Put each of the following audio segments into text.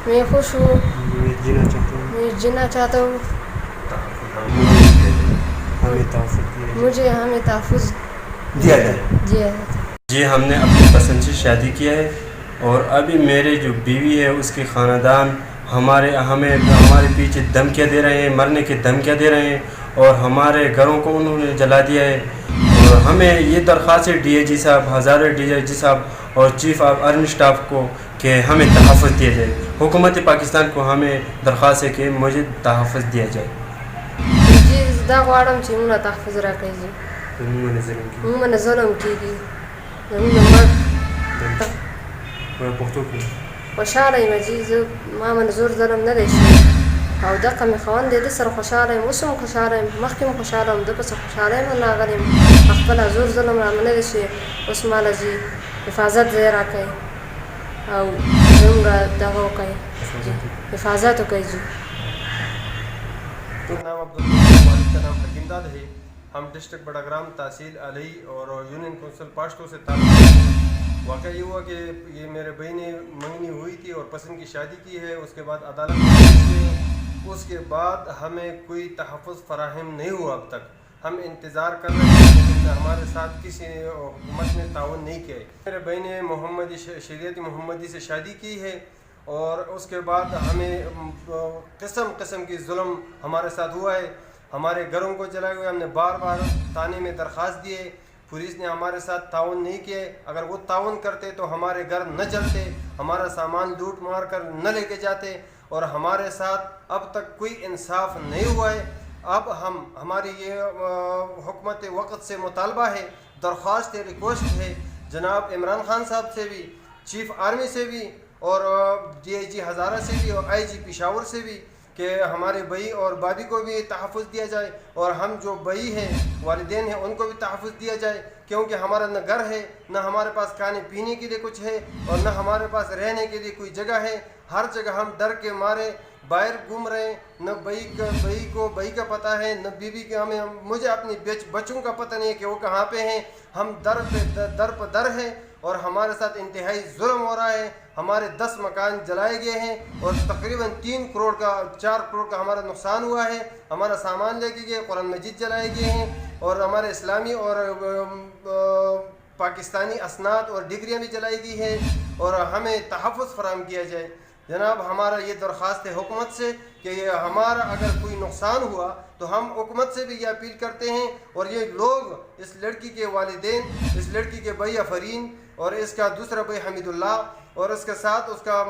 میں خوش ہوں. میں جینا چاہتا ہوں. میں جینا چاہتا ہوں. مجھے ہمیں تحفظ دیا جائے. جی ہم نے اپنی پسند سے شادی کیا ہے اور ابھی میرے جو بیوی ہے اس کے خاندان ہمیں ہمارے پیچھے دھمکیاں دے رہے ہیں, مرنے کی دھمکیاں دے رہے ہیں اور ہمارے گھروں کو انہوں نے جلا دیا ہے. اور ہمیں یہ درخواست ہے ڈی آئی جی صاحب, ہزارہ ڈی آئی جی صاحب اور چیف آف آرمی اسٹاف کو کہ ہمیں تحفظ دیا جائے. حکومت پاکستان کو ہمیں درخواست ہے کہ مجھے تحفظ دیا جائے. جی دا غواړم چې موږ تحفظ راکړئ. جی موږ نه ظلم کېږي. خوشحاله یم جي, زه ما باندې زور ظلم نه دی شوی او دغه مې خاوند دی, د سره خوشحاله یم, اوس هم خوشحاله یم, مخکې هم خوشحاله وم, د پسې خوشحاله یم راغلی یم. خپله زور ظلم را نه دی شوی. اوس ماله جي حفاظت ځای راکړئ او زموږ دغه وکړئ, حفاظت وکړئ. جی نام عبداللہ, والد کا نام حکیم داد ہے. ہم ڈسٹرکٹ بڑاگرام تحصیل علی اور یونین کونسل پاشتو سے تعلق. واقعہ یہ ہوا کہ یہ میرے بھائی نے منگنی ہوئی تھی اور پسند کی شادی کی ہے. اس کے بعد عدالت میں اس کے بعد ہمیں کوئی تحفظ فراہم نہیں ہوا. اب تک ہم انتظار کر رہے ہیں لیکن ہمارے ساتھ کسی حکومت نے تعاون نہیں کیا ہے. میرے بھائی نے محمدی شریعت محمدی سے شادی کی ہے اور اس کے بعد ہمیں قسم قسم کی ظلم ہمارے ساتھ ہوا ہے. ہمارے گھروں کو جلائے ہوئے. ہم نے بار بار تھانے میں درخواست دی ہے. پولیس نے ہمارے ساتھ تعاون نہیں کیا. اگر وہ تعاون کرتے تو ہمارے گھر نہ جلتے, ہمارا سامان لوٹ مار کر نہ لے کے جاتے. اور ہمارے ساتھ اب تک کوئی انصاف نہیں ہوا ہے. اب ہماری یہ حکومت وقت سے مطالبہ ہے, درخواست ہے, ریکویسٹ ہے جناب عمران خان صاحب سے بھی, چیف آرمی سے بھی اور ڈی آئی جی ہزارہ سے بھی اور آئی جی پشاور سے بھی کہ ہمارے بھائی اور بابی کو بھی تحفظ دیا جائے اور ہم جو بھائی ہیں والدین ہیں ان کو بھی تحفظ دیا جائے. کیونکہ ہمارا نہ گھر ہے, نہ ہمارے پاس کھانے پینے کے لیے کچھ ہے اور نہ ہمارے پاس رہنے کے لیے کوئی جگہ ہے. ہر جگہ ہم ڈر کے مارے باہر گھوم رہے ہیں. نہ بھائی کا پتہ ہے, نہ بیوی کے. مجھے اپنی بچوں کا پتہ نہیں ہے کہ وہ کہاں پہ ہیں. ہم در پہ در ہیں اور ہمارے ساتھ انتہائی ظلم ہو رہا ہے. ہمارے 10 مکان جلائے گئے ہیں اور تقریباً 4 کروڑ کا ہمارا نقصان ہوا ہے. ہمارا سامان لے کے گئے, قرآن مجید جلائے گئے ہیں اور ہمارے اسلامی اور پاکستانی اسناد اور ڈگریاں بھی جلائی گئی ہیں اور ہمیں تحفظ فراہم کیا جائے. جناب ہمارا یہ درخواست ہے حکومت سے کہ ہمارا اگر کوئی نقصان ہوا تو ہم حکومت سے بھی یہ اپیل کرتے ہیں. اور یہ لوگ, اس لڑکی کے والدین, اس لڑکی کے بھائی افرین اور اس کا دوسرا بھائی حمید اللہ اور اس کے ساتھ اس کا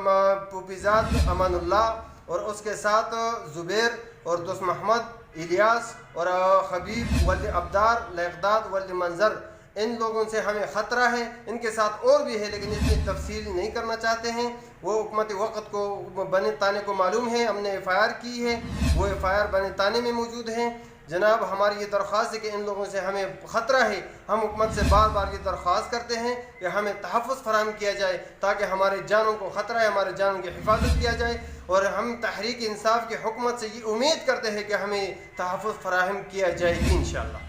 پوپیزاد امان اللہ اور اس کے ساتھ زبیر اور دوست محمد, الیاس اور حبیب ولد ابدار, لقداد ولد منظر, ان لوگوں سے ہمیں خطرہ ہے. ان کے ساتھ اور بھی ہے لیکن اس کی تفصیل نہیں کرنا چاہتے ہیں. وہ حکومت وقت کو بنے تانے کو معلوم ہے. ہم نے ایف آئی آر کی ہے, وہ ایف آئی آر بنے تانے میں موجود ہیں. جناب ہماری یہ درخواست ہے کہ ان لوگوں سے ہمیں خطرہ ہے. ہم حکومت سے بار بار یہ درخواست کرتے ہیں کہ ہمیں تحفظ فراہم کیا جائے تاکہ ہمارے جانوں کو خطرہ ہے, ہمارے جانوں کی حفاظت کیا جائے. اور ہم تحریک انصاف کی حکومت سے یہ امید کرتے ہیں کہ ہمیں تحفظ فراہم کیا جائے گی انشاءاللہ.